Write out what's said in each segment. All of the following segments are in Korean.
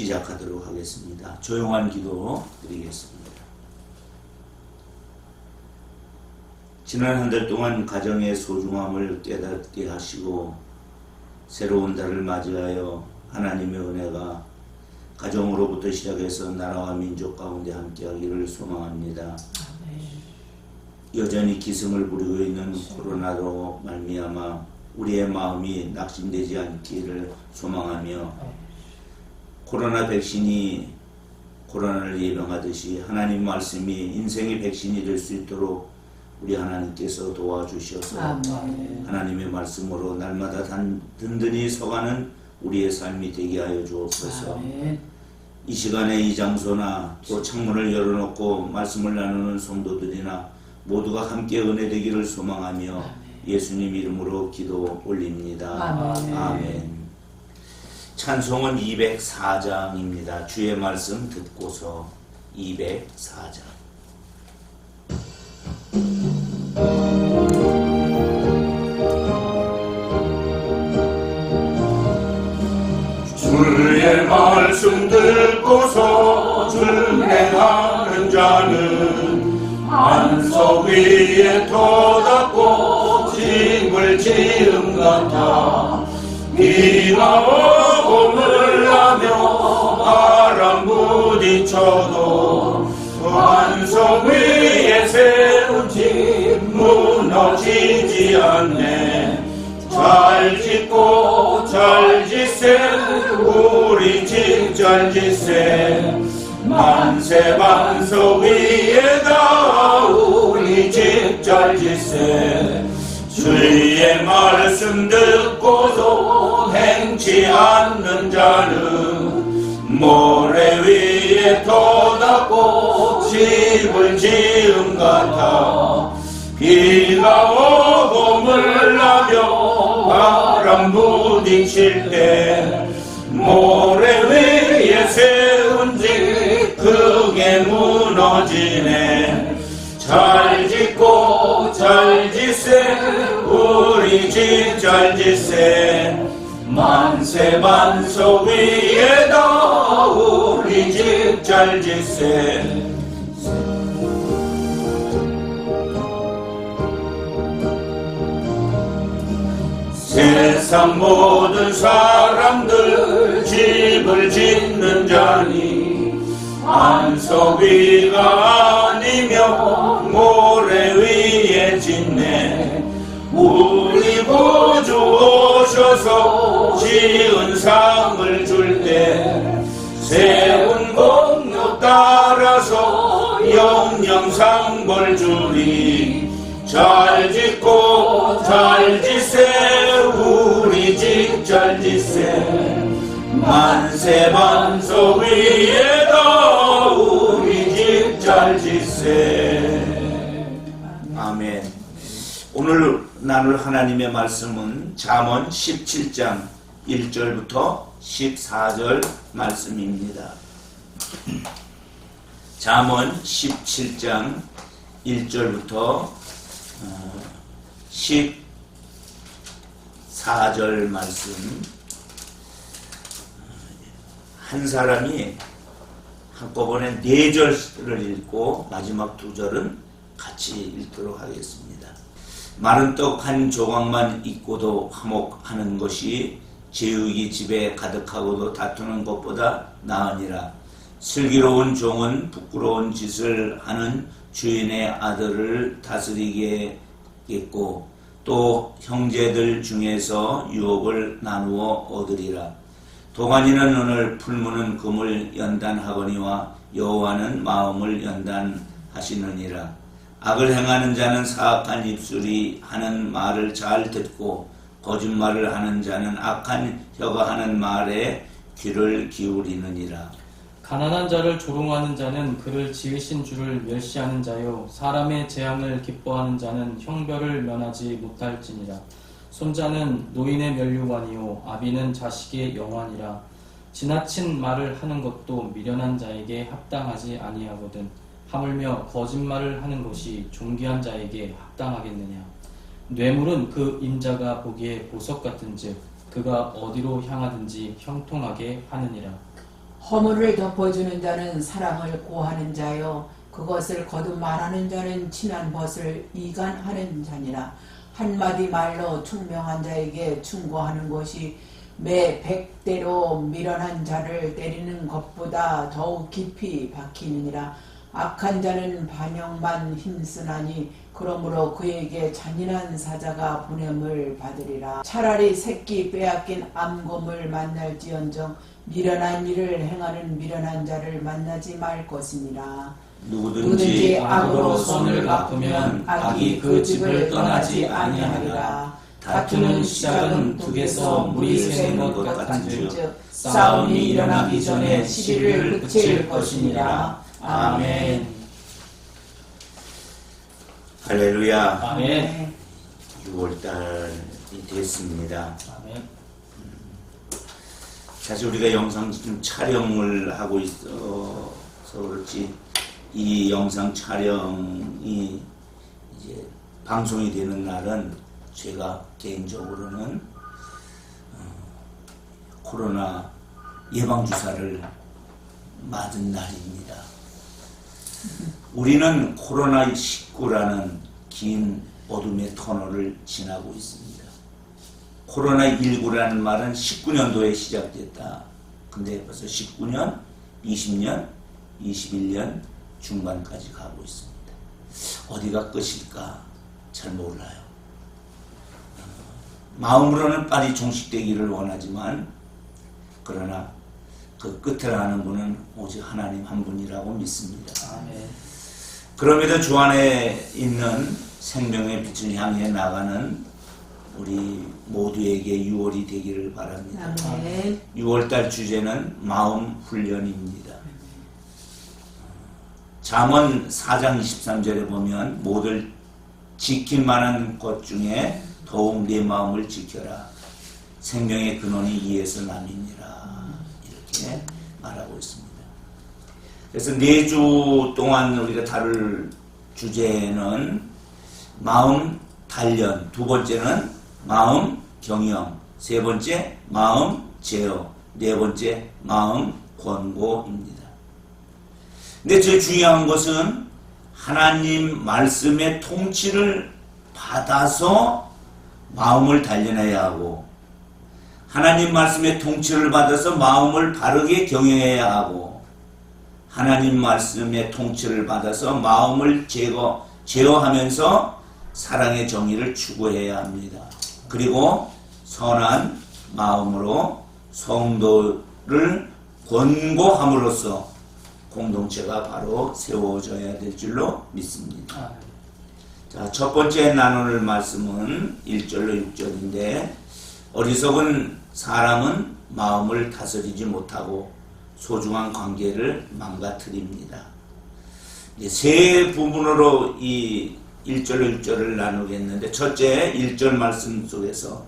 시작하도록 하겠습니다. 조용한 기도 드리겠습니다. 지난 한 달 동안 가정의 소중함을 깨닫게 하시고 새로운 달을 맞이하여 하나님의 은혜가 가정으로부터 시작해서 나라와 민족 가운데 함께하기를 소망합니다. 여전히 기승을 부리고 있는 코로나로 말미암아 우리의 마음이 낙심되지 않기를 소망하며 코로나 백신이 코로나를 예방하듯이 하나님 말씀이 인생의 백신이 될 수 있도록 우리 하나님께서 도와주셔서 하나님의 말씀으로 날마다 든든히 서가는 우리의 삶이 되게 하여 주옵소서. 이 시간에 이 장소나 또 창문을 열어놓고 말씀을 나누는 성도들이나 모두가 함께 은혜되기를 소망하며 예수님 이름으로 기도 올립니다. 아멘. 찬송은 204장입니다. 주의 말씀 듣고서 204장. 주의 말씀 듣고서 준행하는 자는 안석 위에 터닫고 집을 지음 같아 비가 오고 물나며 바람 부딪혀도 안석 위에 세운 집 무너지지 않네. 잘 짓고 잘 짓세 우리 집 잘 짓세 만세 반석 위에다 우리 집 잘 짓세 주의 말씀 듣고도 행치 않는 자는 모래 위에 터닫고 집을 지음 같아 비가 오고 물나며 바람 부딪힐 때 모래 위에 세운 집 크게 무너지네. 잘 짓고 잘 짓세 우리 집 잘 짓세 만세 반석 위에다 우리 집 잘 짓세 세상 모든 사람들 집을 짓는 자니 안석 위가 아니며 모래 위에 짓네. 우리 구주 오셔서 지은 상을 줄 때 세운 공로 따라서 영영 상 벌 주리. 잘 짓고 잘 짓세 우리 집 잘 짓세 만세 반석 위에다 우리 집 잘 짓세. 아멘. 오늘 나눌 하나님의 말씀은 잠언 17장 1절부터 14절 말씀입니다. 잠언 17장 1절부터 14절 말씀. 한 사람이 한꺼번에 4절을 읽고 마지막 2절은 같이 읽도록 하겠습니다. 마른 떡 한 조각만 있고도 화목하는 것이 제육이 집에 가득하고도 다투는 것보다 나으니라. 슬기로운 종은 부끄러운 짓을 하는 주인의 아들을 다스리겠고 또 형제들 중에서 유업을 나누어 얻으리라. 도가니는 은을 풀무는 금을 연단하거니와 여호와는 마음을 연단하시느니라. 악을 행하는 자는 사악한 입술이 하는 말을 잘 듣고 거짓말을 하는 자는 악한 혀가 하는 말에 귀를 기울이느니라. 가난한 자를 조롱하는 자는 그를 지으신 주를 멸시하는 자요 사람의 재앙을 기뻐하는 자는 형벌을 면하지 못할지니라. 손자는 노인의 면류관이요 아비는 자식의 영환이라. 지나친 말을 하는 것도 미련한 자에게 합당하지 아니하거든 하물며 거짓말을 하는 것이 존귀한 자에게 합당하겠느냐. 뇌물은 그 임자가 보기에 보석 같은즉 그가 어디로 향하든지 형통하게 하느니라. 허물을 덮어주는 자는 사랑을 고하는 자요 그것을 거듭 말하는 자는 친한 벗을 이간하는 자니라. 한마디 말로 총명한 자에게 충고하는 것이 매 100대로 미련한 자를 때리는 것보다 더욱 깊이 박히느니라. 악한 자는 반역만 힘쓰나니 그러므로 그에게 잔인한 사자가 보냄을 받으리라. 차라리 새끼 빼앗긴 암곰을 만날지언정 미련한 일을 행하는 미련한 자를 만나지 말 것이니라. 누구든지 악으로 손을 갚으면 악이 그 집을 떠나지 아니하리라. 다투는 시작은 북에서 물이 새는 것 같은즉 싸움이 일어나기 전에 시비를 그칠 것이니라. 아멘. 할렐루야. 아멘. 6월달이 됐습니다. 아멘. 사실 우리가 영상 지금 촬영을 하고 있어서 그렇지 이 영상 촬영이 이제 방송이 되는 날은 제가 개인적으로는 코로나 예방주사를 맞은 날입니다. 우리는 코로나19라는 긴 어둠의 터널을 지나고 있습니다. 코로나19라는 말은 19년도에 시작됐다. 근데 벌써 19년, 20년, 21년 중반까지 가고 있습니다. 어디가 끝일까 잘 몰라요. 마음으로는 빨리 종식되기를 원하지만 그러나 그 끝을 아는 분은 오직 하나님 한 분이라고 믿습니다. 아멘. 그럼에도 주 안에 있는 생명의 빛을 향해 나가는 우리 모두에게 6월이 되기를 바랍니다. 아멘. 6월달 주제는 마음 훈련입니다. 잠언 4장 23절에 보면 모두 지킬 만한 것 중에 더욱 내 마음을 지켜라. 생명의 근원이 이에서 남이니라. 이렇게 말하고 있습니다. 그래서 4주 동안 우리가 다룰 주제는 마음 단련, 두 번째는 마음 경영, 세 번째 마음 제어, 네 번째 마음 권고입니다. 근데 제일 중요한 것은 하나님 말씀의 통치를 받아서 마음을 단련해야 하고 하나님 말씀의 통치를 받아서 마음을 바르게 경영해야 하고 하나님 말씀의 통치를 받아서 마음을 제어하면서 사랑의 정의를 추구해야 합니다. 그리고 선한 마음으로 성도를 권고함으로써 공동체가 바로 세워져야 될 줄로 믿습니다. 자, 첫 번째 나눌 말씀은 1절로 6절인데 어리석은 사람은 마음을 다스리지 못하고 소중한 관계를 망가뜨립니다. 이제 세 부분으로 이 1절로 6절을 나누겠는데 첫째 1절 말씀 속에서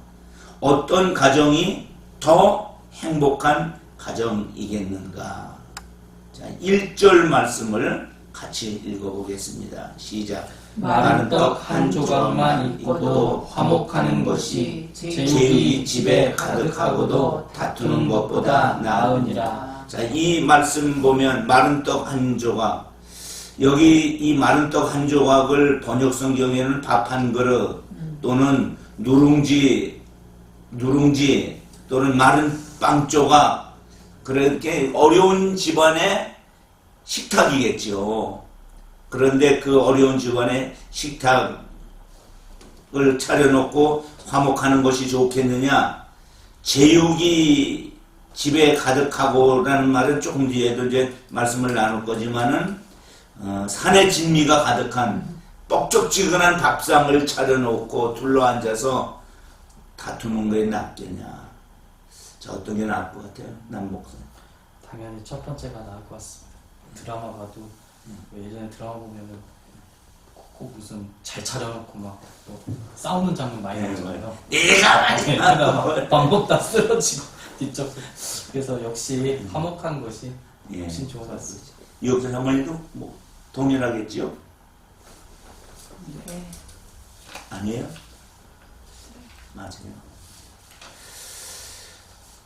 어떤 가정이 더 행복한 가정이겠는가. 자, 1절 말씀을 같이 읽어보겠습니다. 시작. 마른 떡 한 조각만 있고도 화목하는 것이 제육이 집에 가득하고도 다투는 것보다 나으니라. 자, 이 말씀 보면 마른 떡 한 조각, 여기 이 마른 떡 한 조각을 번역 성경에는 밥 한 그릇 또는 누룽지 또는 마른 빵 조각, 그렇게 어려운 집안의 식탁이겠죠. 그런데 그 어려운 집안에 식탁을 차려놓고 화목하는 것이 좋겠느냐? 제육이 집에 가득하고라는 말은 조금 뒤에도 이제 말씀을 나눌 거지만은 산의 진미가 가득한 뻑적지근한 밥상을 차려놓고 둘러앉아서 다투는 거에 낫겠냐? 자, 어떤 게 나을 것 같아요? 남목사. 당연히 첫 번째가 나을 것 같습니다. 드라마 봐도 예전에 드라마 보면은 꼭 무슨 잘 차려놓고 막 또 싸우는 장면 많이 나오잖아요. 내가 밥 먹다 쓰러지고 뒤쪽. 그래서 역시 화목한 것이 훨씬 좋은 것 같습니다. 유업사 사모님도 뭐 동일하겠지요? 네. 아니에요? 맞아요.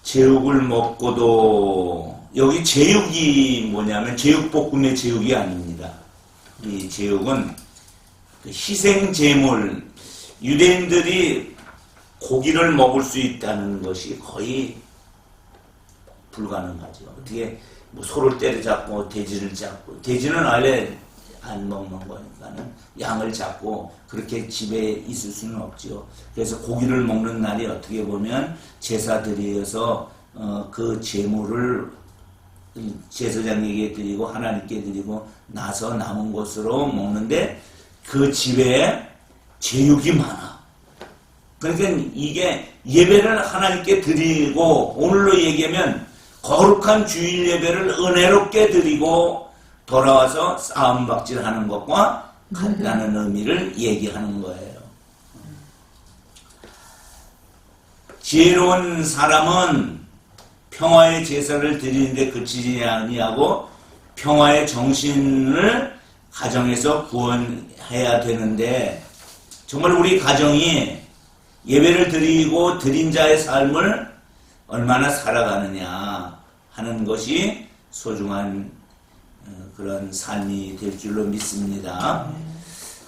제육을 먹고도 여기 제육이 뭐냐면 제육볶음의 제육이 아닙니다. 이 제육은 그 희생 제물, 유대인들이 고기를 먹을 수 있다는 것이 거의 불가능하죠. 어떻게 뭐 소를 때려잡고 돼지를 잡고, 돼지는 원래 안 먹는 거니까는 양을 잡고 그렇게 집에 있을 수는 없죠. 그래서 고기를 먹는 날이 어떻게 보면 제사드려서 그 제물을 제사장에게 드리고 하나님께 드리고 나서 남은 것으로 먹는데 그 집에 제육이 많아. 그러니까 이게 예배를 하나님께 드리고, 오늘로 얘기하면 거룩한 주일 예배를 은혜롭게 드리고 돌아와서 싸움박질하는 것과 같다는 의미를 얘기하는 거예요. 지혜로운 사람은 평화의 제사를 드리는데 그치지 아니하고 평화의 정신을 가정에서 구원해야 되는데, 정말 우리 가정이 예배를 드리고 드린 자의 삶을 얼마나 살아가느냐 하는 것이 소중한 그런 삶이 될 줄로 믿습니다.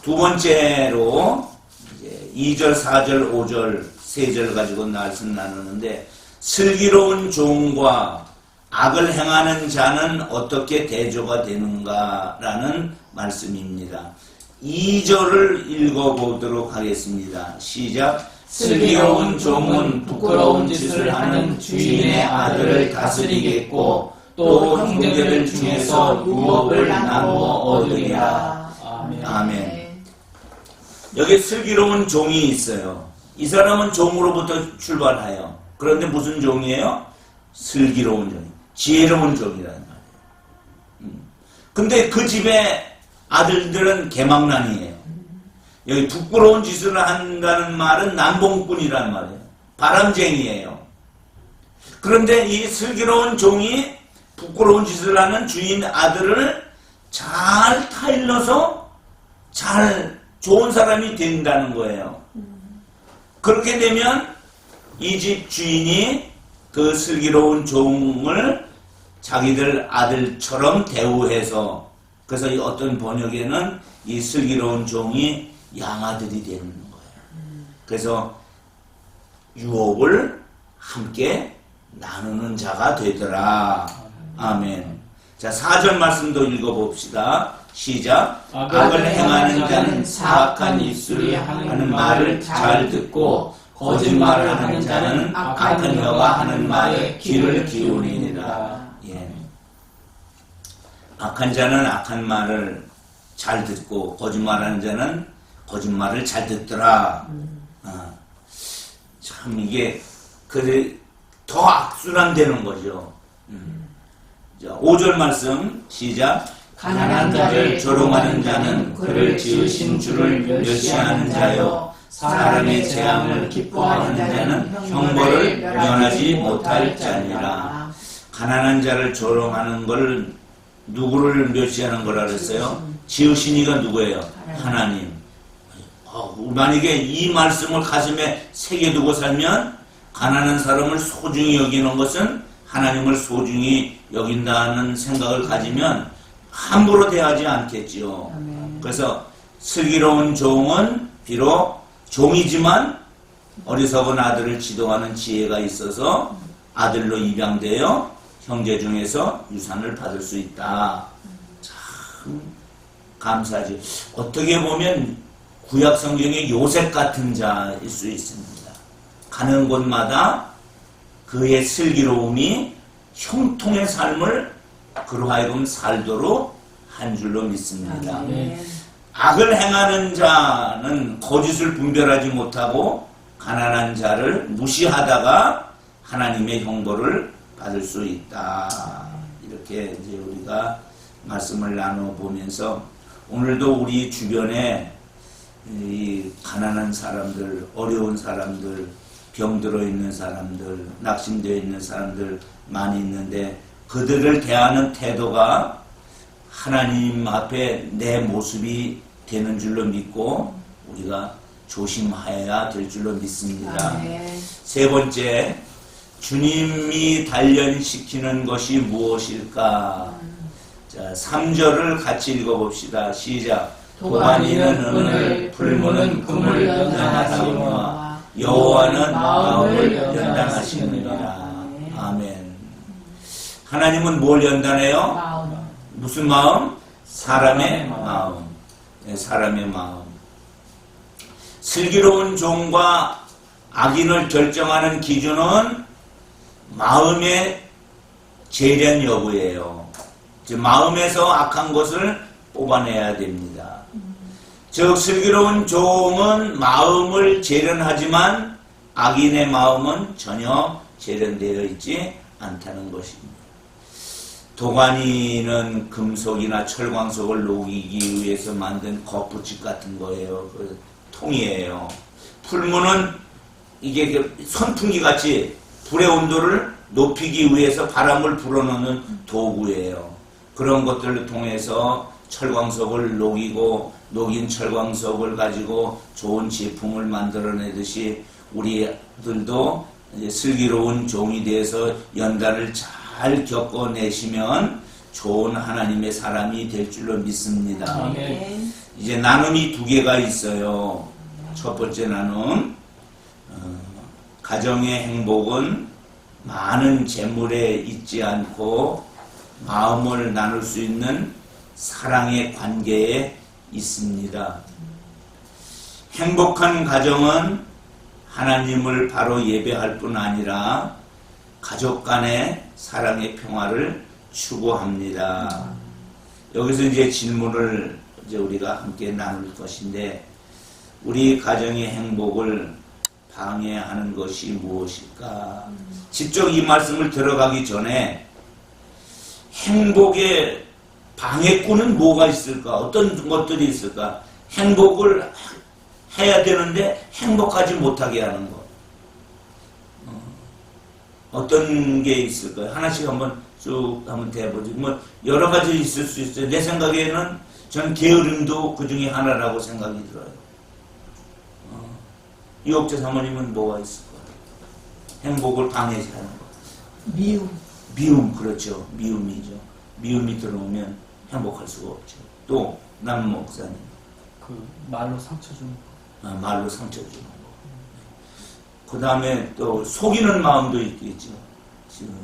두 번째로 이제 2절, 4절, 5절, 3절 가지고 말씀 나누는데, 슬기로운 종과 악을 행하는 자는 어떻게 대조가 되는가라는 말씀입니다. 2절을 읽어보도록 하겠습니다. 시작. 슬기로운 종은 부끄러운 짓을 하는 주인의 아들을 다스리겠고 또 형제들 중에서 유업을 나누어 얻으리라. 아멘. 아멘. 여기 슬기로운 종이 있어요. 이 사람은 종으로부터 출발해요. 그런데 무슨 종이에요? 슬기로운 종, 지혜로운 종이라는 말이에요. 근데 그 집의 아들들은 개망난이에요. 여기 부끄러운 짓을 한다는 말은 남봉꾼이라는 말이에요. 바람쟁이에요. 그런데 이 슬기로운 종이 부끄러운 짓을 하는 주인 아들을 잘 타일러서 잘 좋은 사람이 된다는 거예요. 그렇게 되면 이 집 주인이 그 슬기로운 종을 자기들 아들처럼 대우해서, 그래서 어떤 번역에는 이 슬기로운 종이 양아들이 되는 거예요. 그래서 유업을 함께 나누는 자가 되더라. 아멘. 자, 4절 말씀도 읽어봅시다. 시작. 악을 행하는 자는 사악한 입술이 하는 말을 잘 듣고 거짓말을 하는 자는 악한 혀가 하는 말에 귀를 기울이니라. 예. 악한 자는 악한 말을 잘 듣고 거짓말하는 자는 거짓말을 잘 듣더라. 참 이게 더 악순환되는 거죠. 자, 5절 말씀 시작. 가난한 자를 조롱하는 자는 그를 지으신 주를 멸시하는 자요, 사람의 재앙을 기뻐하는 자는 형벌을 면하지 못할 자니라. 가난한 자를 조롱하는 걸, 누구를 멸시하는 거라 그랬어요? 지으신 이가 누구예요? 하나님. 만약에 이 말씀을 가슴에 새겨두고 살면 가난한 사람을 소중히 여기는 것은 하나님을 소중히 여긴다는 생각을 가지면 함부로 대하지 않겠지요. 그래서 슬기로운 종은 비록 종이지만 어리석은 아들을 지도하는 지혜가 있어서 아들로 입양되어 형제 중에서 유산을 받을 수 있다. 참 감사하지. 어떻게 보면 구약 성경의 요셉 같은 자일 수 있습니다. 가는 곳마다 그의 슬기로움이 형통의 삶을 그로 하여금 살도록 한 줄로 믿습니다. 악을 행하는 자는 거짓을 분별하지 못하고 가난한 자를 무시하다가 하나님의 형벌을 받을 수 있다. 이렇게 이제 우리가 말씀을 나눠보면서 오늘도 우리 주변에 이 가난한 사람들, 어려운 사람들, 병들어 있는 사람들, 낙심되어 있는 사람들 많이 있는데 그들을 대하는 태도가 하나님 앞에 내 모습이 되는 줄로 믿고 우리가 조심해야 될 줄로 믿습니다. 세 번째, 주님이 단련시키는 것이 무엇일까? 자, 3절을 같이 읽어봅시다. 시작. 도가니는 은을, 풀무는 금을 연단하시니와 여호와는 마음을 연단하시느니라. 아멘. 하나님은 뭘 연단해요? 마음. 무슨 마음? 사람의 마음. 네, 사람의 마음. 슬기로운 종과 악인을 결정하는 기준은 마음의 재련 여부예요. 즉 마음에서 악한 것을 뽑아내야 됩니다. 즉 슬기로운 종은 마음을 재련하지만 악인의 마음은 전혀 재련되어 있지 않다는 것입니다. 도가니는 금속이나 철광석을 녹이기 위해서 만든 거푸집 같은 거예요. 그 통이에요. 풀무는 이게 선풍기 같이 불의 온도를 높이기 위해서 바람을 불어넣는 도구예요. 그런 것들을 통해서 철광석을 녹이고 녹인 철광석을 가지고 좋은 제품을 만들어내듯이 우리들도 이제 슬기로운 종이 되어서 연단을 잘 겪어내시면 좋은 하나님의 사람이 될 줄로 믿습니다. 아멘. 이제 나눔이 두 개가 있어요. 첫 번째 나눔, 가정의 행복은 많은 재물에 있지 않고 마음을 나눌 수 있는 사랑의 관계에 있습니다. 행복한 가정은 하나님을 바로 예배할 뿐 아니라 가족 간의 사랑의 평화를 추구합니다. 여기서 이제 질문을 이제 우리가 함께 나눌 것인데, 우리 가정의 행복을 방해하는 것이 무엇일까? 직접 이 말씀을 들어가기 전에 행복의 방해꾼은 뭐가 있을까? 어떤 것들이 있을까? 행복을 해야 되는데 행복하지 못하게 하는 것. 어떤 게 있을까요? 하나씩 한번 쭉 한번 대보죠. 뭐 여러 가지 있을 수 있어요. 내 생각에는 저는 게으름도 그 중에 하나라고 생각이 들어요. 이옥재 사모님은 뭐가 있을까요? 행복을 방해하는 것. 미움. 미움, 그렇죠. 미움이죠. 미움이 들어오면 행복할 수가 없죠. 또 남 목사님. 그 말로 상처 주는 거. 말로 상처 주는 거. 그 다음에 또 속이는 마음도 있겠죠. 지금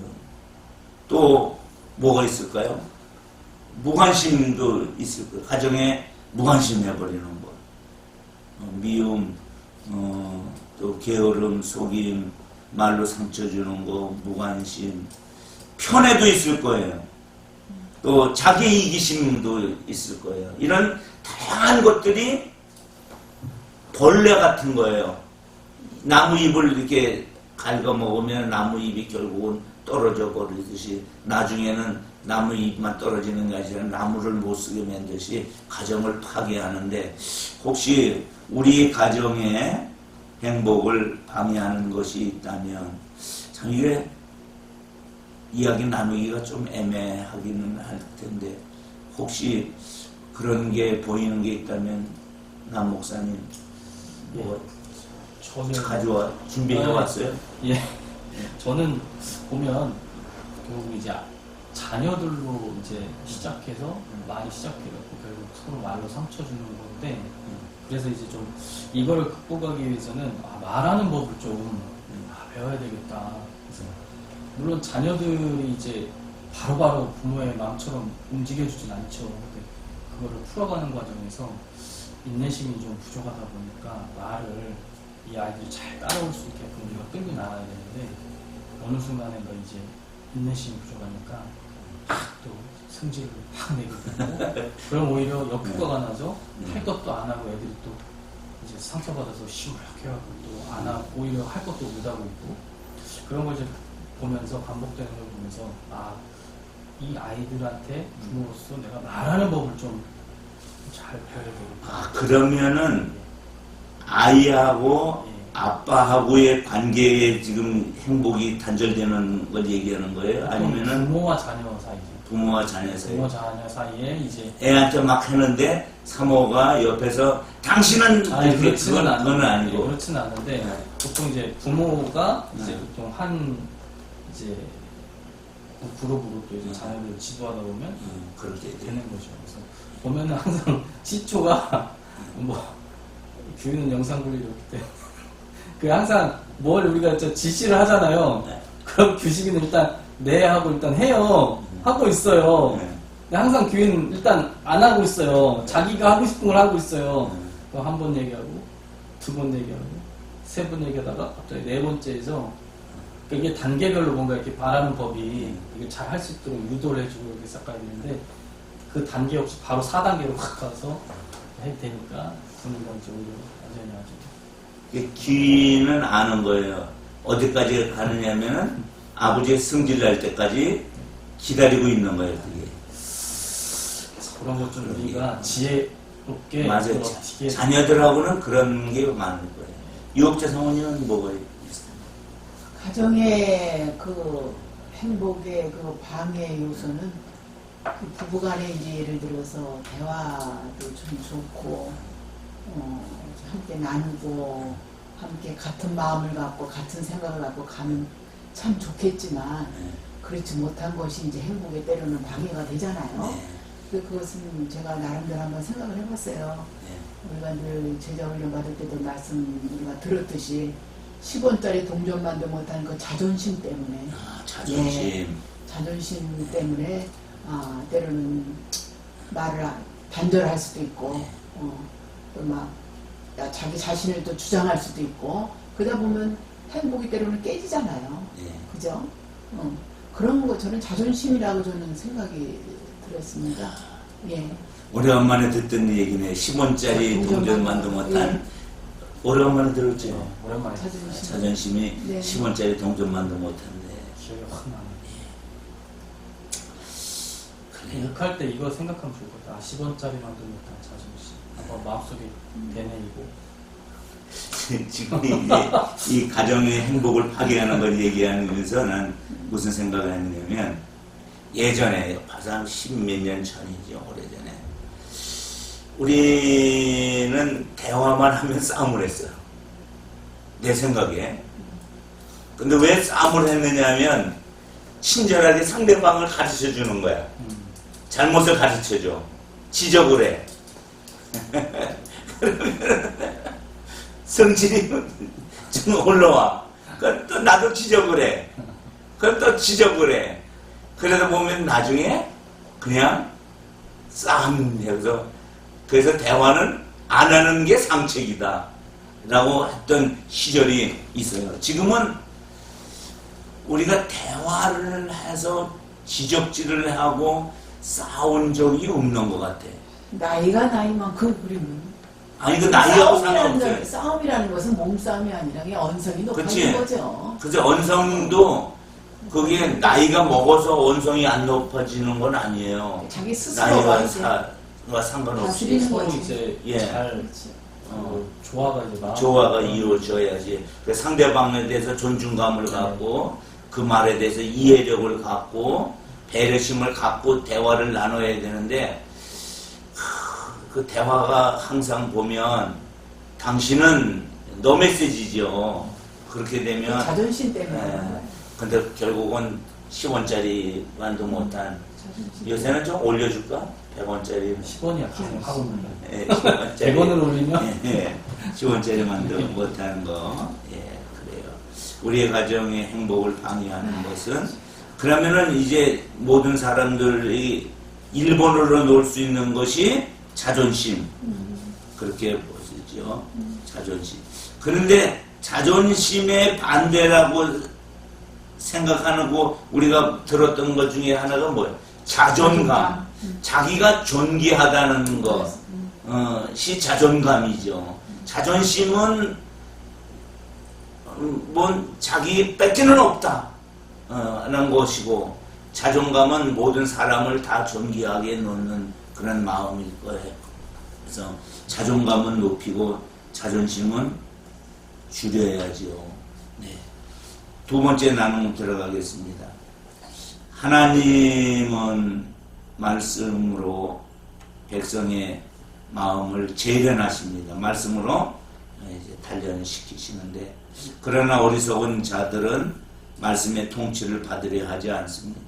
또 뭐가 있을까요? 무관심도 있을 거예요. 가정에 무관심 해버리는 것. 미움, 또 게으름, 속임, 말로 상처 주는 거, 무관심, 편애도 있을 거예요. 또 자기 이기심도 있을 거예요. 이런 다양한 것들이 벌레 같은 거예요. 나무 잎을 이렇게 갉아먹으면 나무 잎이 결국은 떨어져 버리듯이 나중에는 나무 잎만 떨어지는 게 아니라 나무를 못 쓰게 만듯이 가정을 파괴하는데, 혹시 우리 가정의 행복을 방해하는 것이 있다면 참 이게 이야기 나누기가 좀 애매하기는 할 텐데, 혹시 그런 게 보이는 게 있다면 남 목사님 뭐 가져와 준비해 왔어요? 예. 저는 보면 결국 이제 자녀들로 이제 시작해서 말이 시작해갖고 결국 서로 말로 상처 주는 건데, 그래서 이제 좀 이거를 극복하기 위해서는 말하는 법을 좀 배워야 되겠다. 그래서 물론 자녀들이 이제 바로바로 부모의 마음처럼 움직여주진 않죠. 근데 그거를 풀어가는 과정에서 인내심이 좀 부족하다 보니까 말을 이 아이들이 잘 따라올 수 있게끔 우리가 끌고 나가야 되는데, 어느 순간에 이제 인내심이 부족하니까 또 승질을 확 내게 되고, 그럼 오히려 역효과가 나죠. 할 것도 안 하고 애들이 또 이제 상처받아서 시무룩해 하고 또 안 하고 오히려 할 것도 못 하고 있고, 그런 걸 이제 보면서 반복되는 걸 보면서 이 아이들한테 부모로서 내가 말하는 법을 좀 잘 배워야 되겠다. 그러면은 아이하고 아빠하고의 관계에 지금 행복이 단절되는 걸 얘기하는 거예요? 아니면은 부모와 자녀 사이. 부모와 자녀 사이. 부모 자녀 사이에 이제 애한테 막 하는데 사모가 옆에서 당신은 그렇지는 그건 아니고. 그렇지는 않은데 보통 이제 부모가 이제 보통 한 이제 그룹으로 또 이제 자녀를 지도하다 보면 그렇게 돼. 되는 거죠. 그래서 보면은 항상 시초가 뭐 교회는 영상분리 이렇기 때문에 그 항상 뭘 우리가 저 지시를 하잖아요. 네. 그럼 교식은 일단 네 하고 일단 해요. 하고 있어요. 네. 근데 항상 교회는 일단 안 하고 있어요. 자기가 하고 싶은 걸 하고 있어요. 한 번 얘기하고, 두 번 얘기하고, 세 번 얘기하다가 갑자기 네 번째에서 그러니까 이게 단계별로 뭔가 이렇게 바라는 법이 이게 잘 할 수 있도록 유도를 해주고 이렇게 싹가야 되는데 그 단계 없이 바로 4단계로 확 가서 해도 되니까 분위기가 오히려 완전히 아주 귀는 아는 거예요. 어디까지 가느냐면은 아버지의 승질 날 때까지 기다리고 있는 거예요. 그게. 그런 것 좀 우리가 지혜롭게 맞아요. 어떻게 자녀들하고는 그런 게 많을 거예요. 유업자 성원이는 뭐가 있어요? 가정의 그 행복의 그 방해 요소는 그 부부간에 이제 예를 들어서 대화도 좀 좋고 함께 나누고 함께 같은 마음을 갖고 같은 생각을 갖고 가면 참 좋겠지만 그렇지 못한 것이 이제 행복에 때로는 방해가 되잖아요. 근데 그것은 제가 나름대로 한번 생각을 해봤어요. 우리가 늘 제자훈련 받을 때도 말씀 우리가 들었듯이 10원짜리 동전만도 못한 그 자존심 때문에 자존심. 자존심 때문에 때로는 말을 단절할 수도 있고 또 막 자기 자신을 또 주장할 수도 있고 그러다 보면 행복이 때로는 깨지잖아요. 그죠? 그런 거 저는 자존심이라고 저는 생각이 들었습니다. 예. 오래간만에 듣던 얘기네. 10원짜리 동전만도 못한. 오래간만에 들었죠. 오랜만에 자존심이 네. 10원짜리 동전만도 못한데. 기억이 확 나네. 욕할 때 이거 생각하면 좋을 것 같아. 10원짜리만도 못한 자존심. 마음속에 되뇌이고. 지금 이제 이 가정의 행복을 파괴하는 걸 얘기하면서 난 무슨 생각을 했냐면 예전에 바상 10몇 년 전이죠. 오래전에 우리는 대화만 하면 싸움을 했어요. 내 생각에. 근데 왜 싸움을 했느냐면 친절하게 상대방을 가르쳐 주는 거야. 잘못을 가르쳐 줘. 지적을 해. 그러면 성질이 좀 올라와. 그럼 또 나도 지적을 해. 그럼 또 지적을 해. 그러다 보면 나중에 그냥 싸움해서 그래서 대화는 안 하는 게 상책이다 라고 했던 시절이 있어요. 지금은 우리가 대화를 해서 지적질을 하고 싸운 적이 없는 것 같아. 나이가 나이만큼 우리는 아니 그 나이하고 상관없어요. 싸움이라는 것은 몸싸움이 아니라 그냥 언성이 그치. 높아진 거죠. 그래서 언성도 그게 나이가 먹어서 언성이 안 높아지는 건 아니에요. 자기 스스로가 이제 상관없이 다스리는 서로 거지. 이제 예. 잘 그렇지. 조화가 이제 마음 조화가 이루어져야지. 그 상대방에 대해서 존중감을 갖고 그 말에 대해서 이해력을 갖고 배려심을 갖고 대화를 나눠야 되는데 그 대화가 항상 보면 당신은 너 메시지죠. 그렇게 되면 자존심 때문에. 근데 결국은 10원짜리만도 못한 요새는 좀 올려줄까? 100원짜리 10원이야 하고 있는 거. 10원짜리 100원을 올리면 10원짜리만도 못하는 거. 그래요. 우리의 가정의 행복을 방해하는 것은 그러면은 이제 모든 사람들이 일본어로 놓을 수 있는 것이 자존심. 그렇게 보시죠. 자존심. 그런데 자존심의 반대라고 생각하는 거 우리가 들었던 것 중에 하나가 뭐예요? 자존감. 자기가 존귀하다는 것이 자존감이죠. 자존심은 뭔 자기 뺏기는 없다 라는 것이고 자존감은 모든 사람을 다 존귀하게 놓는 그런 마음일 거예요. 그래서 자존감은 높이고 자존심은 줄여야지요. 네. 두 번째 나눔 들어가겠습니다. 하나님은 말씀으로 백성의 마음을 재련하십니다. 말씀으로 이제 단련시키시는데 그러나 어리석은 자들은 말씀의 통치를 받으려 하지 않습니다.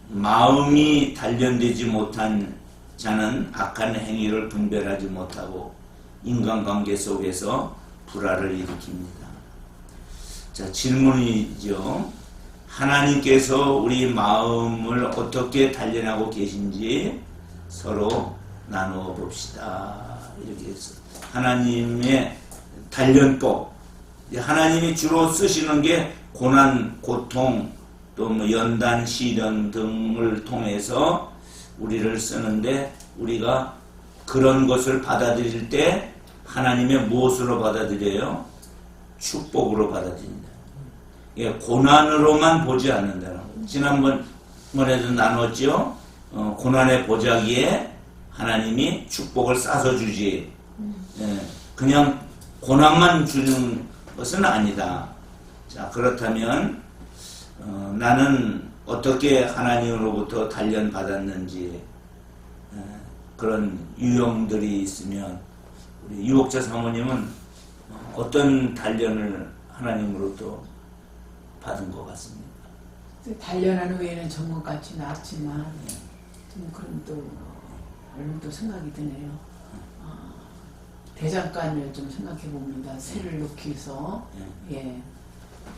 마음이 단련되지 못한 자는 악한 행위를 분별하지 못하고 인간관계 속에서 불화를 일으킵니다. 자, 질문이죠. 하나님께서 우리 마음을 어떻게 단련하고 계신지 서로 나누어 봅시다. 이렇게 해서 하나님의 단련법, 하나님이 주로 쓰시는 게 고난, 고통, 또 뭐 연단, 시련 등을 통해서 우리를 쓰는데, 우리가 그런 것을 받아들일 때 하나님의 무엇으로 받아들여요? 축복으로 받아들인다. 예, 고난으로만 보지 않는다는 거예요. 지난번에도 나눴죠. 고난의 보자기에 하나님이 축복을 싸서 주지. 예, 그냥 고난만 주는 것은 아니다. 자, 그렇다면 나는 어떻게 하나님으로부터 단련받았는지 그런 유형들이 있으면, 우리 유혹자 사모님은 어떤 단련을 하나님으로부터 받은 것 같습니다. 단련한 후에는 전문같지는 않지만 좀 그런 또 얼른 또 생각이 드네요. 대장간을 좀 생각해 봅니다. 새를 넣기 위해서 예,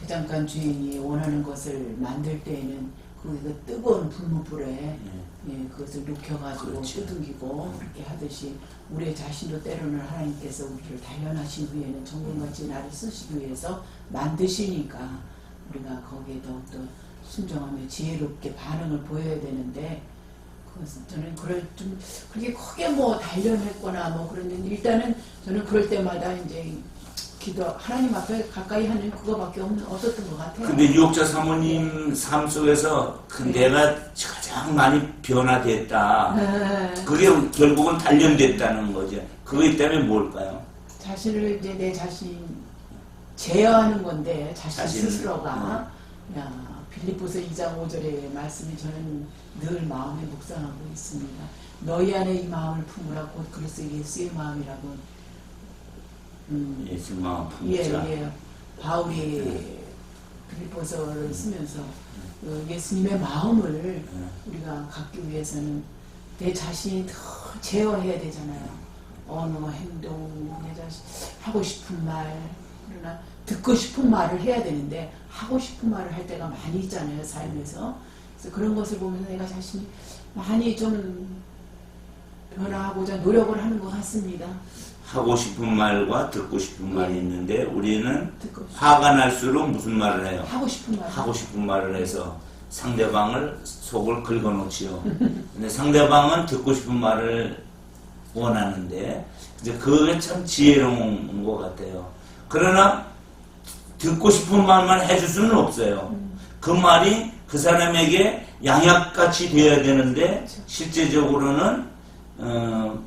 대장간 주인이 원하는 것을 만들 때에는 그 뜨거운 불문불에 예, 그것을 녹여가지고 그렇죠. 뜯기고 그렇게 하듯이 우리 자신도 때로는 하나님께서 우리를 단련하신 후에는 정금같이 나를 쓰시기 위해서 만드시니까 우리가 거기에 더욱더 순종하며 지혜롭게 반응을 보여야 되는데, 그것은 저는 좀 그렇게 크게 뭐 단련했거나 뭐 그런데 일단은 저는 그럴 때마다 이제 기도 하나님 앞에 가까이 하는 그거밖에 없었던 것 같아요. 근데 유혹자 사모님 삶 속에서 내가 가장 많이 변화됐다. 그게 결국은 단련됐다는 거죠. 그거 때문에 뭘까요? 자신을 이제 내 자신 제어하는 건데 자신 스스로가 빌립보서 2장 5절의 말씀이 저는 늘 마음에 묵상하고 있습니다. 너희 안에 이 마음을 품으라 곧 그리스도 예수의 마음이라고. 예수 마음 품자. 예. 바울이 빌립보서를 쓰면서 예수님의 마음을 우리가 갖기 위해서는 내 자신이 더 제어해야 되잖아요. 언어, 행동, 내 자신 하고 싶은 말, 그러나 듣고 싶은 말을 해야 되는데 하고 싶은 말을 할 때가 많이 있잖아요, 삶에서. 그래서 그런 것을 보면서 내가 자신이 많이 좀 변화하고자 노력을 하는 것 같습니다. 하고 싶은 말과 듣고 싶은 말이 있는데, 우리는 화가 날수록 무슨 말을 해요? 하고 싶은 말. 하고 싶은 말을 해서 상대방을 속을 긁어놓지요. 근데 상대방은 듣고 싶은 말을 원하는데, 이제 그게 참 지혜로운 것 같아요. 그러나 듣고 싶은 말만 해줄 수는 없어요. 그 말이 그 사람에게 양약같이 되어야 되는데, 실제적으로는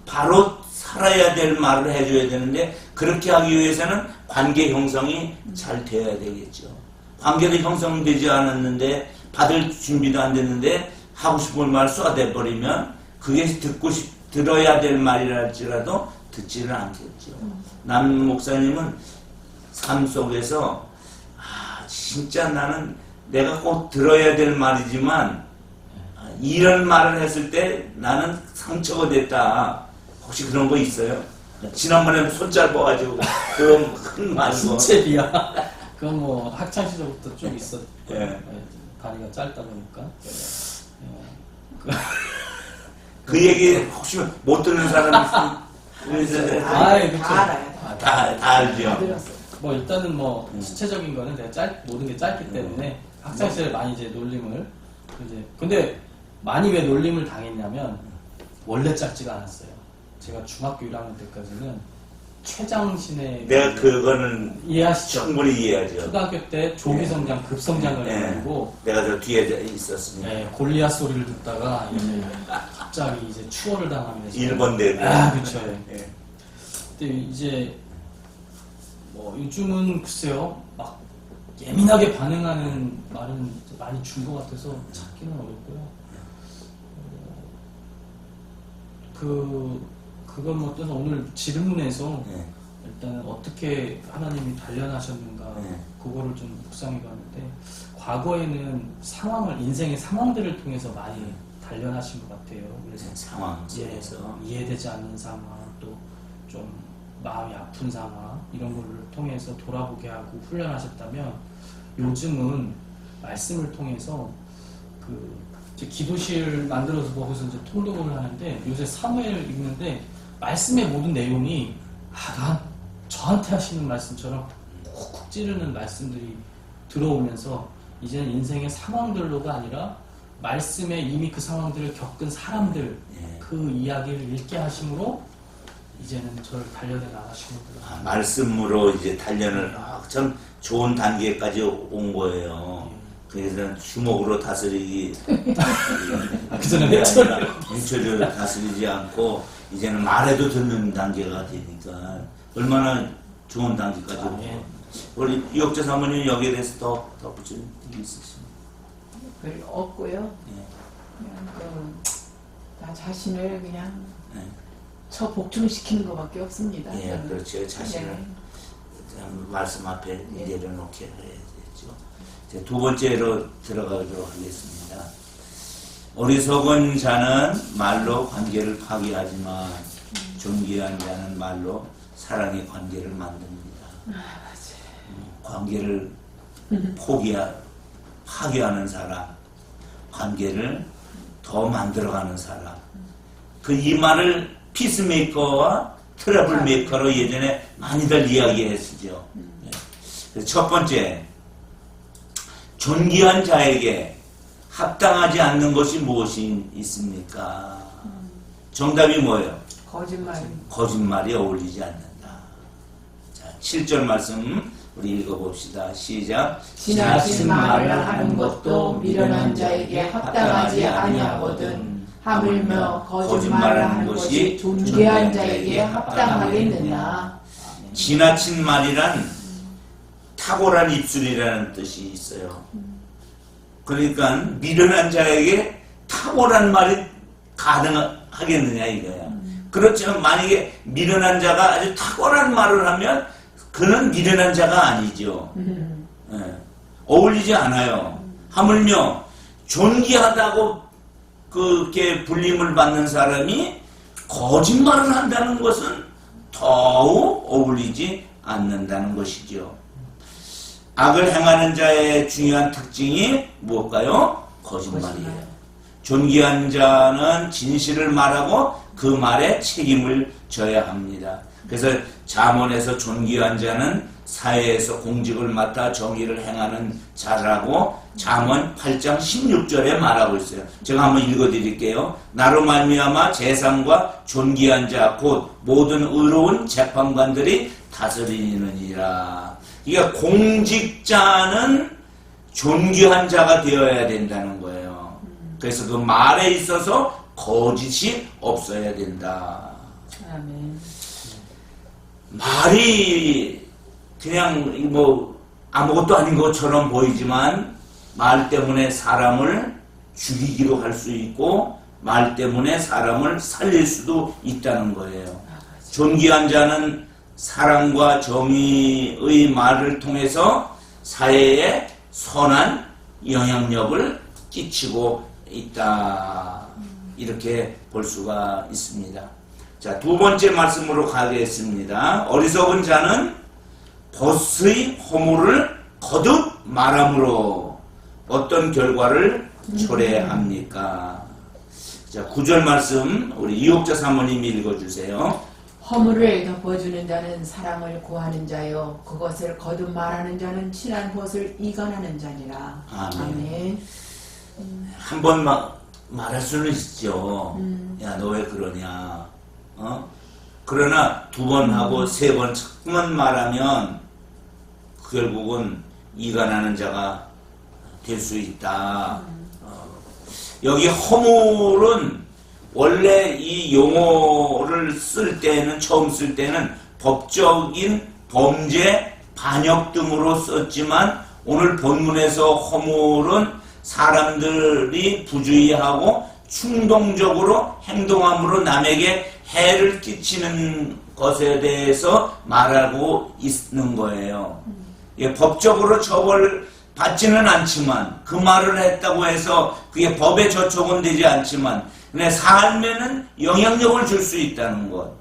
바로 살아야 될 말을 해줘야 되는데, 그렇게 하기 위해서는 관계 형성이 잘 되어야 되겠죠. 관계도 형성되지 않았는데, 받을 준비도 안 됐는데 하고 싶은 말 쏟아내버리면 그게 들어야 될 말이랄지라도 듣지는 않겠죠. 남 목사님은 삶 속에서 진짜 나는 내가 꼭 들어야 될 말이지만 이런 말을 했을 때 나는 상처가 됐다. 혹시 그런 거 있어요? 지난번에 손 짧아가지고 그런 큰 말이고. 신체비야. 그건 뭐 학창 시절부터 쭉 있었. 예. 다리가 짧다 보니까. 그 얘기 혹시 못 듣는 사람이 있으면 그쵸. 다 알아요. 다 알죠. 다 들었어요. 뭐 일단은 뭐 신체적인 거는 내가 모든 게 짧기 때문에 학창 시절에 많이 이제 놀림을 근데 많이 왜 놀림을 당했냐면 원래 짧지가 않았어요. 제가 중학교 1학년 때까지는 최장신의 내가 그거는 이해하시죠? 충분히 이해하죠. 초등학교 때 조기성장, 급성장을 해가지고 내가 저 뒤에 있었으니까. 골리앗 소리를 듣다가 이제 갑자기 이제 추월을 당하면서 일본 대대. 그쵸. 예. 근데 이제 뭐 요즘은 글쎄요 막 예민하게 반응하는 말은 많이 준 것 같아서 찾기는 어렵고요. 그건 뭐 어떤 오늘 질문에서 일단 어떻게 하나님이 단련하셨는가 그거를 좀 묵상해 봤는데 하는데 과거에는 인생의 상황들을 통해서 많이 단련하신 것 같아요. 그래서 상황 속에서 이해되지 않는 상황, 또 좀 마음이 아픈 상황 이런 거를 통해서 돌아보게 하고 훈련하셨다면 요즘은 말씀을 통해서 이제 기도실 만들어서 거기서 이제 통독을 하는데 요새 사무엘 읽는데 말씀의 모든 내용이 난 저한테 하시는 말씀처럼 콕콕 찌르는 말씀들이 들어오면서 이제는 인생의 상황들로가 아니라 말씀에 이미 그 상황들을 겪은 사람들 그 이야기를 읽게 하심으로 이제는 저를 단련해 나가시는구나. 말씀으로 이제 단련을 참 좋은 단계까지 온 거예요. 그래서 주먹으로 다스리기 그전에 행처를 다스리지 않고 이제는 말해도 듣는 단계가 되니까 얼마나 좋은 단계까지 온 거예요. 우리 이옥재 사모님 여기에 대해서 더 덧붙일 게 있으십니까? 별 없고요. 예. 그냥 나 자신을 그냥 예. 저 복종시키는 것밖에 없습니다. 예, 저는. 그렇죠. 자신을 네. 그냥 말씀 앞에 내려놓게 해야죠. 이제 두 번째로 들어가도록 하겠습니다. 어리석은 자는 말로 관계를 파괴하지만 존귀한 자는 말로 사랑의 관계를 만듭니다. 관계를 파괴하는 사람, 관계를 더 만들어가는 사람. 이 말을 피스메이커와 트러블 메이커로 예전에 많이들 이야기했었죠. 그래서 첫 번째, 존귀한 자에게 합당하지 않는 것이 무엇이 있습니까? 정답이 뭐예요? 거짓말이 어울리지 않는다. 자, 7절 말씀 우리 읽어봅시다. 시작. 지나친 말을 하는 것도 미련한 자에게 합당하지 아니하거든. 하물며 거짓말을 하는 것이 존귀한 자에게 합당하겠느냐. 지나친 말이란 탁월한 입술이라는 뜻이 있어요. 그러니까 미련한 자에게 탁월한 말이 가능하겠느냐 이거야. 그렇지만 만약에 미련한 자가 아주 탁월한 말을 하면 그는 미련한 자가 아니죠. 예. 어울리지 않아요. 하물며 존귀하다고 그렇게 불림을 받는 사람이 거짓말을 한다는 것은 더욱 어울리지 않는다는 것이죠. 악을 행하는 자의 중요한 특징이 무엇일까요? 거짓말이에요. 존귀한 자는 진실을 말하고 그 말에 책임을 져야 합니다. 그래서 잠언에서 존귀한 자는 사회에서 공직을 맡아 정의를 행하는 자라고 잠언 8장 16절에 말하고 있어요. 제가 한번 읽어드릴게요. 나로 말미암아 재상과 존귀한 자 곧 모든 의로운 재판관들이 다스리느니라. 그러니까 공직자는 존귀한 자가 되어야 된다는 거예요. 그래서 그 말에 있어서 거짓이 없어야 된다. 아멘. 말이 그냥 뭐 아무것도 아닌 것처럼 보이지만 말 때문에 사람을 죽이기도 할 수 있고 말 때문에 사람을 살릴 수도 있다는 거예요. 존귀한 자는 사랑과 정의의 말을 통해서 사회에 선한 영향력을 끼치고 있다. 이렇게 볼 수가 있습니다. 자, 두 번째 말씀으로 가겠습니다. 어리석은 자는 벗의 허물을 거듭 말함으로 어떤 결과를 초래합니까? 자, 9절 말씀 우리 이옥자 사모님이 읽어주세요. 허물을 덮어주는 자는 사랑을 구하는 자요 그것을 거듭 말하는 자는 친한 벗을 이간하는 자니라. 아멘. 한 번 말할 수는 있죠. 야, 너 왜 그러냐? 그러나 두 번 하고 세 번 자꾸만 말하면 결국은 이간하는 자가 될 수 있다. 여기 허물은 원래 이 용어를 쓸 때는 처음 쓸 때는 법적인 범죄, 반역 등으로 썼지만 오늘 본문에서 허물은 사람들이 부주의하고 충동적으로 행동함으로 남에게 해를 끼치는 것에 대해서 말하고 있는 거예요. 예, 법적으로 받지는 않지만 그 말을 했다고 해서 그게 법에 저촉은 되지 않지만 내 삶에는 영향력을 줄 수 있다는 것.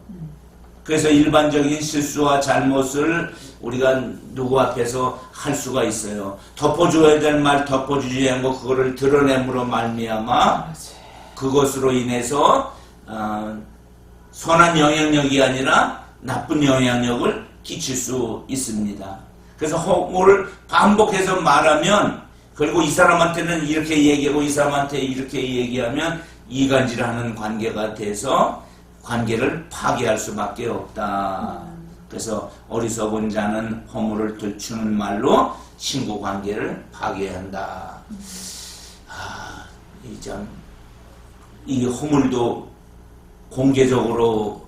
그래서 일반적인 실수와 잘못을 우리가 누구 앞에서 할 수가 있어요. 덮어줘야 될 말 덮어주지 않고 그거를 드러냄으로 말미암아 그것으로 인해서 선한 영향력이 아니라 나쁜 영향력을 끼칠 수 있습니다. 그래서 허물을 반복해서 말하면 그리고 이 사람한테는 이렇게 얘기하고 이 사람한테 이렇게 얘기하면 이간질하는 관계가 돼서 관계를 파괴할 수밖에 없다. 그래서 어리석은 자는 허물을 들추는 말로 친구 관계를 파괴한다. 이 허물도 공개적으로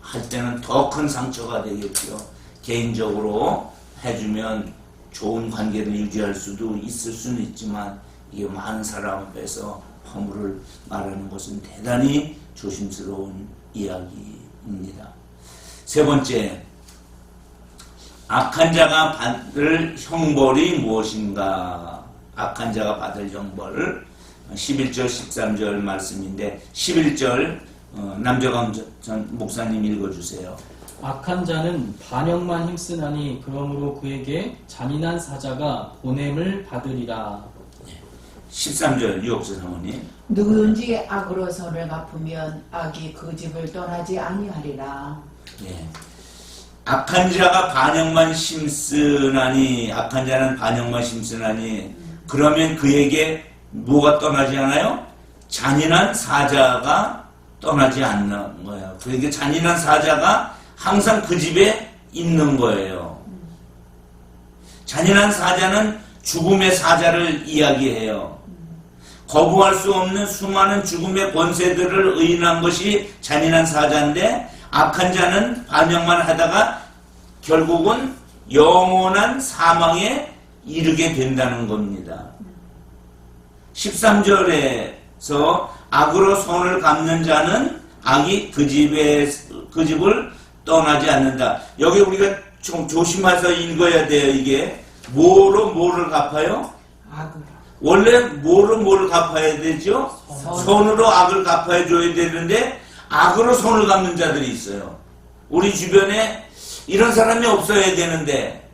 할 때는 더 큰 상처가 되겠죠. 개인적으로 해주면 좋은 관계를 유지할 수도 있을 수는 있지만 이게 많은 사람 앞에서 허물을 말하는 것은 대단히 조심스러운 이야기입니다. 세 번째, 악한 자가 받을 형벌이 무엇인가? 악한 자가 받을 형벌 11절 13절 말씀인데 11절 남정강 전 목사님 읽어주세요. 악한 자는 반역만 힘쓰나니 그러므로 그에게 잔인한 사자가 보냄을 받으리라. 13절 유옥수 사모님. 누구든지 악으로 선을 갚으면 악이 그 집을 떠나지 아니하리라. 예. 악한 자가 반역만 힘쓰나니 악한 자는 반역만 힘쓰나니 그러면 그에게 뭐가 떠나지 않아요? 잔인한 사자가 떠나지 않는 거예요. 그에게 잔인한 사자가 항상 그 집에 있는 거예요. 잔인한 사자는 죽음의 사자를 이야기해요. 거부할 수 없는 수많은 죽음의 권세들을 의인한 것이 잔인한 사자인데 악한 자는 반역만 하다가 결국은 영원한 사망에 이르게 된다는 겁니다. 13절에서 악으로 손을 갚는 자는 악이 그 집을 떠나지 않는다. 여기 우리가 좀 조심해서 읽어야 돼요. 이게 뭐를 갚아요? 악으로. 원래 뭐를 갚아야 되죠? 손으로 악을 갚아야 줘야 되는데 악으로 손을 갚는 자들이 있어요. 우리 주변에 이런 사람이 없어야 되는데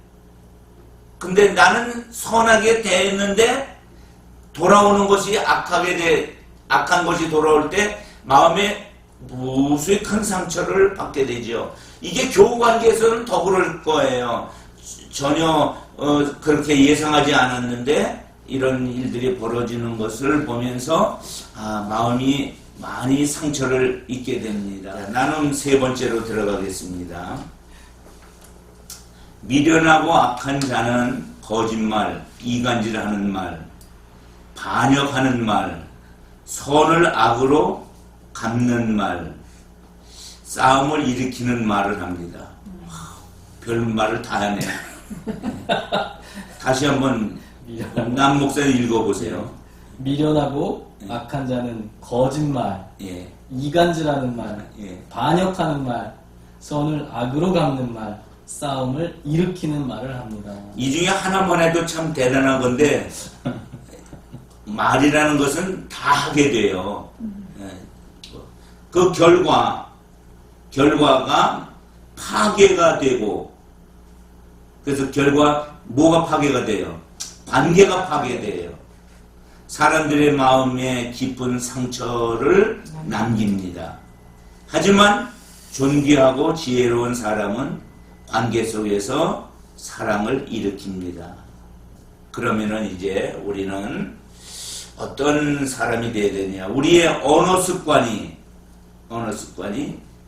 근데 나는 선하게 대했는데 돌아오는 것이 악한 것이 돌아올 때 마음에 무수히 큰 상처를 받게 되죠. 이게 교우 관계에서는 더 그럴 거예요. 전혀 그렇게 예상하지 않았는데 이런 일들이 벌어지는 것을 보면서 마음이 많이 상처를 입게 됩니다. 나눔 세 번째로 들어가겠습니다. 미련하고 악한 자는 거짓말, 이간질하는 말, 반역하는 말, 선을 악으로 갚는 말, 싸움을 일으키는 말을 합니다. 별 말을 다 하네. 다시 한번 남 목사님 읽어보세요. 미련하고 악한 자는 거짓말, 예. 이간질하는 말, 예. 반역하는 말, 선을 악으로 갚는 말, 싸움을 일으키는 말을 합니다. 이 중에 하나만 해도 참 대단한 건데 말이라는 것은 다 하게 돼요. 그 결과가 파괴가 되고 그래서 뭐가 파괴가 돼요? 관계가 파괴돼요. 사람들의 마음에 깊은 상처를 남깁니다. 하지만 존귀하고 지혜로운 사람은 관계 속에서 사랑을 일으킵니다. 그러면은 이제 우리는 어떤 사람이 되어야 되냐? 우리의 언어 습관이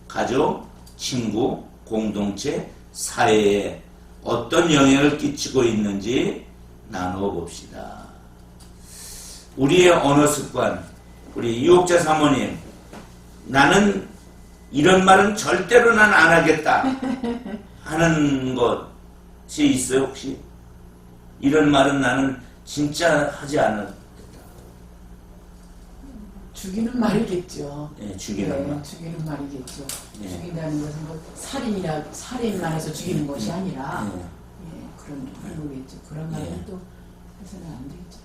가족, 친구, 공동체, 사회에 어떤 영향을 끼치고 있는지 나누어 봅시다. 우리의 언어 습관, 우리 유혹자 사모님, 나는 이런 말은 절대로 난 안 하겠다 하는 것이 있어요 혹시? 이런 말은 나는 진짜 하지 않았다. 죽이는 말이겠죠. 예, 죽이는 말. 죽이는 말이겠죠. 예. 죽인다는 것은 뭐 살인만 해서 죽이는 것이 아니라 예. 그런 거겠죠. 그런 말은 또 그래서는 안 되죠.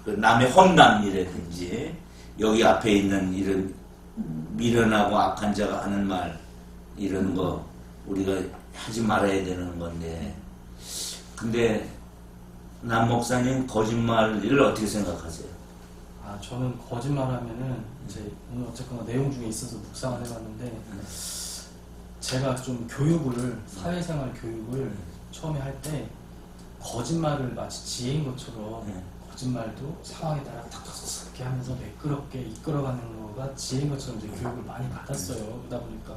그 남의 험담이라든지 여기 앞에 있는 이런 미련하고 악한 자가 하는 말 이런 거 우리가 하지 말아야 되는 건데, 근데 남 목사님 거짓말을 어떻게 생각하세요? 저는 거짓말하면은 이제 오늘 어쨌거나 내용 중에 있어서 묵상을 해봤는데 제가 좀 교육을 사회생활 교육을 처음에 할 때 거짓말을 마치 지혜인 것처럼 거짓말도 상황에 따라 탁탁탁 이렇게 하면서 매끄럽게 이끌어가는 거가 지혜인 것처럼 이제 교육을 많이 받았어요. 그러다 보니까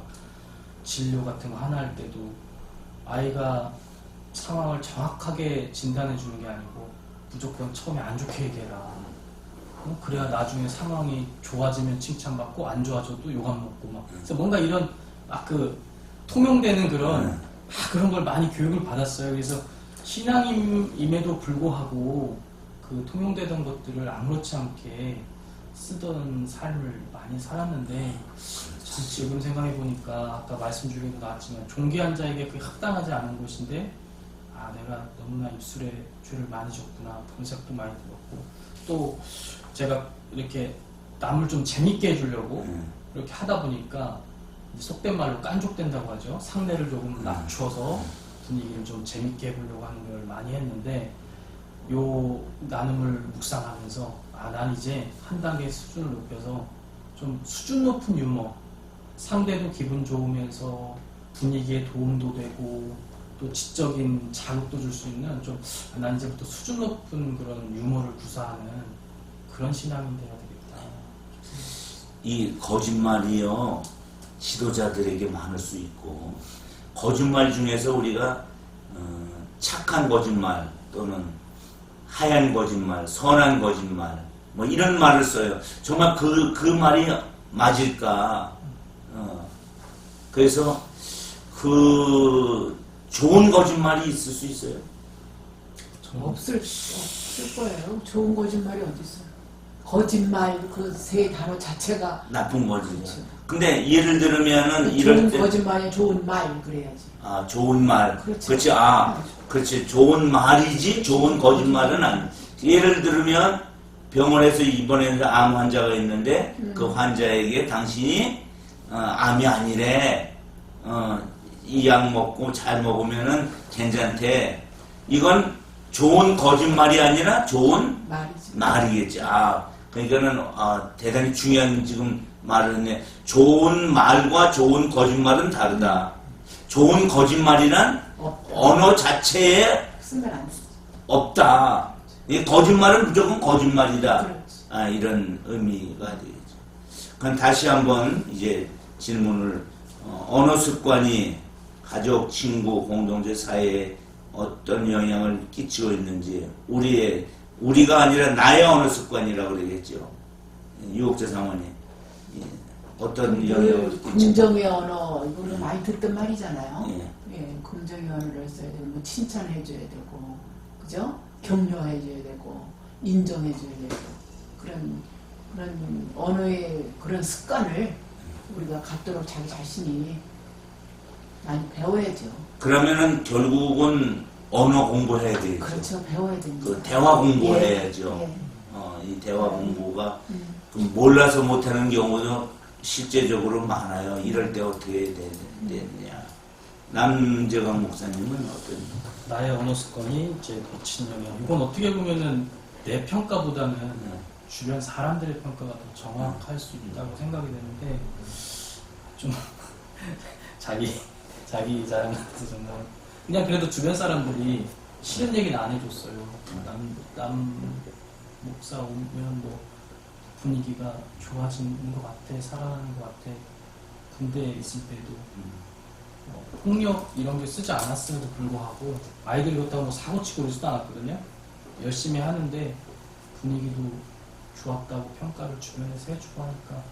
진료 같은 거 하나 할 때도 아이가 상황을 정확하게 진단해 주는 게 아니고 무조건 처음에 안 좋게 얘기해라. 그래야 나중에 상황이 좋아지면 칭찬받고 안 좋아져도 욕 안 먹고 막. 그래서 뭔가 이런 그 통용되는 그런 걸 많이 교육을 받았어요. 그래서 신앙임에도 불구하고 그 통용되던 것들을 아무렇지 않게 쓰던 삶을 많이 살았는데, 참 지금 생각해 보니까 아까 말씀 중에도 나왔지만 존귀한 자에게 그게 합당하지 않은 것인데 내가 너무나 입술에 죄를 많이 졌구나, 번색도 많이 들었고, 또 제가 이렇게 남을 좀 재밌게 해주려고 이렇게 하다 보니까 속된 말로 깐족된다고 하죠. 상대를 조금 낮춰서 분위기를 좀 재밌게 해보려고 하는 걸 많이 했는데, 요 나눔을 묵상하면서 난 이제 한 단계 수준을 높여서 좀 수준 높은 유머, 상대도 기분 좋으면서 분위기에 도움도 되고 또 지적인 자극도 줄 수 있는 난 이제부터 수준 높은 그런 유머를 구사하는 그런 신앙인 돼야 되겠다. 이 거짓말이요, 지도자들에게 많을 수 있고, 거짓말 중에서 우리가 착한 거짓말 또는 하얀 거짓말, 선한 거짓말 뭐 이런 말을 써요. 정말 그 말이 맞을까? 그래서 그 좋은 거짓말이 있을 수 있어요? 없을 거예요. 좋은 거짓말이 어디 있어요? 거짓말 그 세 단어 자체가 나쁜 거지. 그렇죠. 근데 예를 들면은 좋은 이럴 때 거짓말이 좋은 말 그래야지. 좋은 말. 그렇죠. 그렇지. 그렇지. 좋은 말이지 좋은 거짓말은 아니. 예를 들면 병원에서 입원해서 암 환자가 있는데 그 환자에게 당신이 암이 아니래. 이 약 먹고 잘 먹으면은 괜찮대. 이건 좋은 거짓말이 아니라 좋은 말이지. 말이겠지. 그러니까는 대단히 중요한 지금 말을 했네. 좋은 말과 좋은 거짓말은 다르다. 좋은 거짓말이란 없다. 언어 자체에 쓰면 안 돼. 없다. 이 거짓말은 무조건 거짓말이다. 그렇지. 이런 의미가 되겠죠. 그럼 다시 한번 이제 질문을 언어 습관이 가족, 친구, 공동체 사회에 어떤 영향을 끼치고 있는지, 우리가 아니라 나의 언어 습관이라고 그러겠죠. 유옥재 사모님, 어떤 영향을 끼치고? 긍정의 언어 이거는 많이 듣던 말이잖아요. 예. 긍정의 언어를 써야 되고, 뭐 칭찬해줘야 되고, 그죠? 격려해줘야 되고, 인정해줘야 되고, 그런 언어의 그런 습관을 우리가 갖도록 자기 자신이 많이 배워야죠. 그러면은 결국은 언어 공부해야 되겠죠. 그렇죠. 배워야 됩니다. 그 대화 공부해야죠. 이 대화 공부가 몰라서 못하는 경우도 실제적으로 많아요. 이럴 때 어떻게 해야 되느냐. 남재강 목사님은 어떤? 나의 언어 습관이 이제 미친 영향. 이건 어떻게 보면은 내 평가보다는 주변 사람들의 평가가 더 정확할 수 있다고 생각이 되는데, 좀 자기 자랑한테서 정말 그냥 그래도 주변 사람들이 싫은 얘기는 안 해줬어요. 남 목사 오면 뭐 분위기가 좋아지는 것 같아, 살아나는 것 같아. 군대에 있을 때도 폭력 이런 게 쓰지 않았음에도 불구하고 아이들이 그렇다고 뭐 사고치고 그러지도 않았거든요. 열심히 하는데 분위기도 좋았다고 평가를 주변에서 해주고 하니까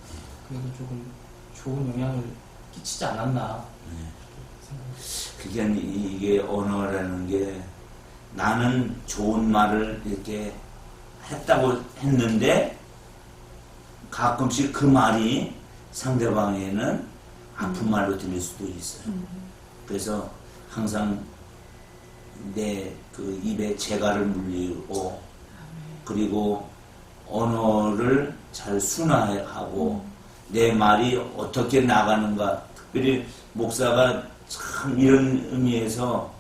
그래도 조금 좋은 영향을 끼치지 않았나. 그게 이게 언어라는 게, 나는 좋은 말을 이렇게 했다고 했는데 가끔씩 그 말이 상대방에는 아픈 말로 들릴 수도 있어요. 그래서 항상 내 그 입에 재갈을 물리고 그리고 언어를 잘 순화하고 내 말이 어떻게 나가는가. 특별히 목사가 참 이런 의미에서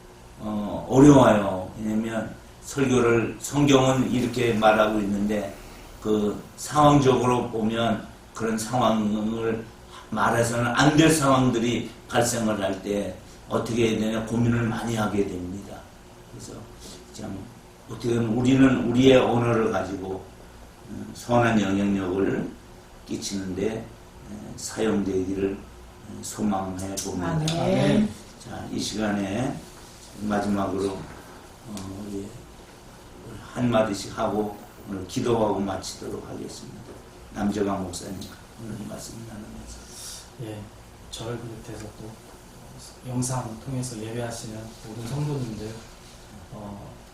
어려워요. 왜냐면 성경은 이렇게 말하고 있는데 그 상황적으로 보면 그런 상황을 말해서는 안 될 상황들이 발생을 할 때 어떻게 해야 되냐 고민을 많이 하게 됩니다. 그래서 참 어떻게 보면 우리는 우리의 언어를 가지고 선한 영향력을 끼치는데 사용되기를 소망해 봅니다. 아멘. 자, 이 시간에 마지막으로 우리 한마디씩 하고 오늘 기도하고 마치도록 하겠습니다. 남정환 목사님 오늘 말씀 나누면서. 예, 저를 비롯해서 또 영상 통해서 예배하시는 모든 성도님들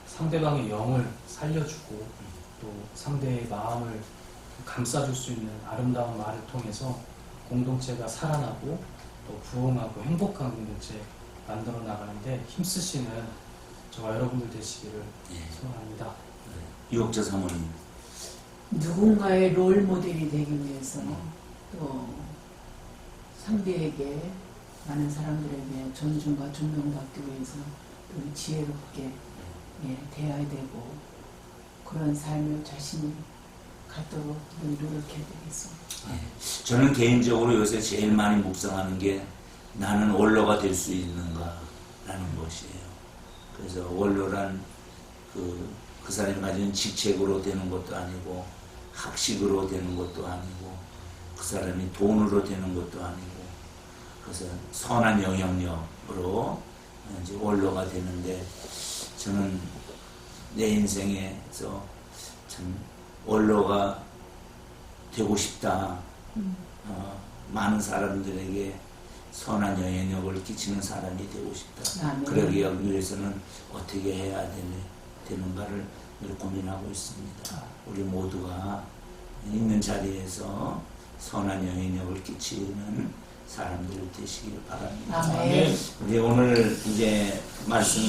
상대방의 영을 살려주고 또 상대의 마음을 감싸줄 수 있는 아름다운 말을 통해서 공동체가 살아나고 또 부흥하고 행복한 공동체 만들어 나가는데 힘쓰시는 저와 여러분들 되시기를 소원합니다. 유옥자 사모님. 누군가의 롤 모델이 되기 위해서 또 상대에게 많은 사람들에게 존중과 존경받기 위해서 또 지혜롭게 대해야 되고 그런 삶을 자신이 갖도록 노력해야 되겠습니다. 저는 개인적으로 요새 제일 많이 묵상하는 게 나는 원로가 될 수 있는가 라는 것이에요. 그래서 원로란 그 사람이 가진 직책으로 되는 것도 아니고 학식으로 되는 것도 아니고 그 사람이 돈으로 되는 것도 아니고 그래서 선한 영향력으로 이제 원로가 되는데 저는 내 인생에서 참 원로가 되고 싶다. 많은 사람들에게 선한 영향력을 끼치는 사람이 되고 싶다. 아멘. 그러기 위해서는 어떻게 해야 되는가를 늘 고민하고 있습니다. 우리 모두가 있는 자리에서 선한 영향력을 끼치는 사람들 되시길 바랍니다. 아멘. 우리 오늘 이제 말씀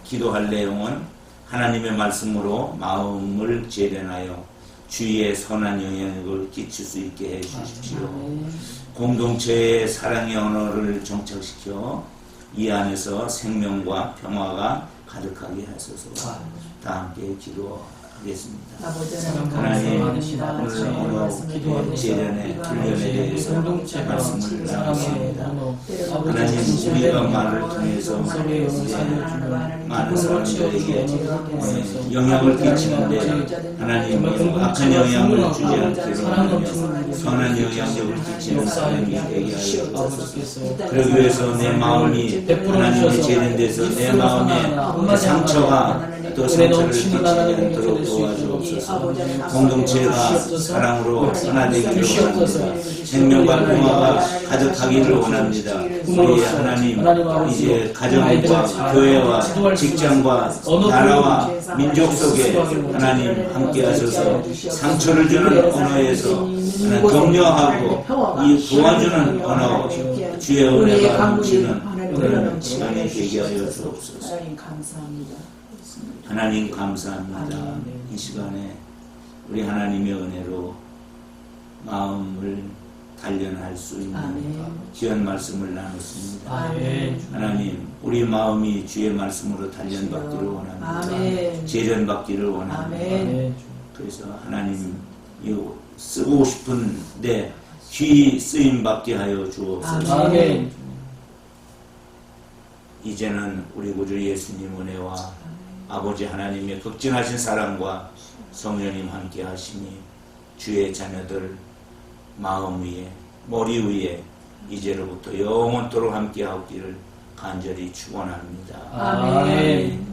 기도할 내용은 하나님의 말씀으로 마음을 재련하여 주위에 선한 영향력을 끼칠 수 있게 해 주십시오. 공동체의 사랑의 언어를 정착시켜 이 안에서 생명과 평화가 가득하게 하소서. 다 함께 기도하겠습니다. 아버지 하나님, 감사합니다. 오늘 언어 재련의 훈련에 대해서 말씀을 나눴습니다. 하나님, 우리가 말을 통해서 많은 사람들에게 영향을 끼치는데 하나님 악한 영향을 주지 않게 선한 영향력을 끼치는 사람이 되게 하여 주옵소서. 그러기 위해서 내 마음이 하나님의 재련돼서 내 마음에 상처가 또 상처를 끼치지 않도록 도와주옵소서. 공동체가 사랑으로 하나 되기를 원합니다. 생명과 평화가 가득하기를 원합니다. 우리 하나님 이제 가정과 교회와 직장과 나라와 민족 속에 하나님 함께 하셔서 상처를 주는 언어에서 격려하고 이 도와주는 언어 주의 은혜가 넘치는 그런 시간이 되게 하여 주옵소서. 하나님 감사합니다. 이 시간에 우리 하나님의 은혜로 마음을 단련할 수 있는 귀한 말씀을 나눴습니다. 하나님 우리 마음이 주의 말씀으로 단련받기를 원합니다. 재련받기를 원합니다. 그래서 하나님 쓰고 싶은데 귀 쓰임받게 하여 주옵소서. 이제는 우리 구주 예수님 은혜와 아버지 하나님의 극진하신 사랑과 성령님 함께 하시니 주의 자녀들 마음 위에 머리 위에 이제로부터 영원토록 함께 하기를 간절히 축원합니다. 아멘.